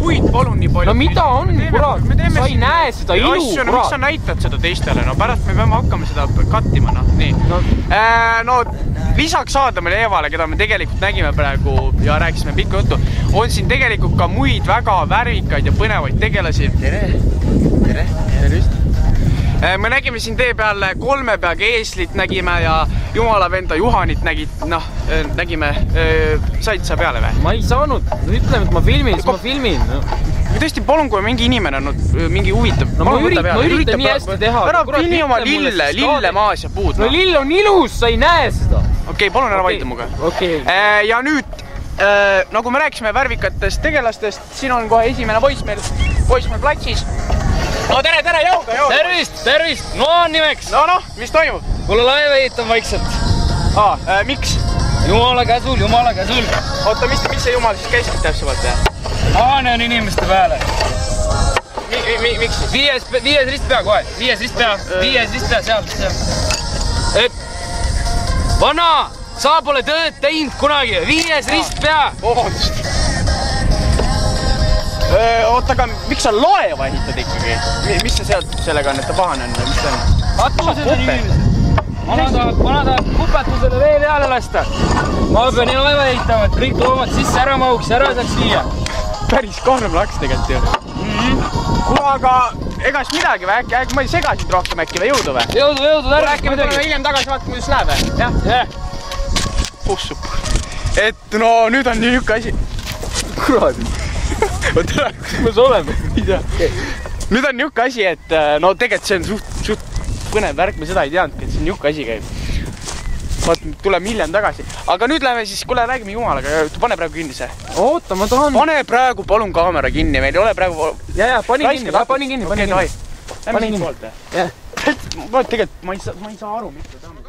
puid palun nii palju. No mida on, kurat? Sa ei näe seda ilu, kurat. Miks sa näitad seda teistele? No pärast me peame hakkama seda kattima, noh. Nii. No lisaks Aadamile Eevale, keda me tegelikult nägime praegu ja rääkisime pikka juttu, on siin tegelikult ka muid väga värvikaid ja põnevaid tegelasi. Tere! Tere! Tervist! Me nägime siin tee peal 3 peaga eeslit nägime ja jumala venda Juhanit nägime. Said sa peale või? Ma ei saanud. Ütleme, et ma filmin, siis ma filmin. Tõesti, palun, kui mingi inimene on mingi huvitav. No ma üritan nii hästi teha. Ära filmi oma lille maas ja puud. No lill on ilus, sa ei näe seda. Okei, palun ära vaidle muga. Ja nüüd, nagu me rääkisime värvikatest tegelastest, siin on kohe esimene voicemail platsis. No tere, jõuda! Tervist! Noan nimeks! No, mis toimub? Kuule laeva ehitan vaikselt. Miks? Jumala käsul! Oota, mis see jumal siis käiskib täpsemalt? Aane on inimeste peale. Miks siis? Viies ristpea kohe. Viies ristpea, seal. Et vana, sa pole tööd teinud kunagi. Viies ristpea. Vabandust. Oota, aga miks sa laeva ehitad ikkagi? Mis see sealt sellega on, et ta pahane on? Mis see on? Katused on inimesed. Vana tahab kupetusele vee peale lasta. Ma pean laeva ehitama, et kõik loomad sisse ära mahuks ja ära saaks viia. Päris karm laks tegelikult ju. Kuule, aga egas midagi või? Äkki ma ei segasid rohkem äkki või jõudu või? Jõudu, äkki me tuleme hiljem tagasi vaatama, kuidas läheb või? Jah. Pussup. Et no nüüd on niisugune asi. Kuradi. Oota, kus me oleme? Ei tea. Nüüd on niisugune asi, et no tegelikult see on suht põnev värk, me seda ei teadnudki, et see on niisugune asi käib. Vaat, tuleme hiljem tagasi. Aga nüüd läheme siis, kuule, räägime jumalaga. Pane praegu kinni see. Oota, ma tahan... Pane praegu palun kaamera kinni, meil ei ole praegu... Ja, panin kinni. Lähme siit poolt. Tegelikult ma ei saa aru, miks ta saame.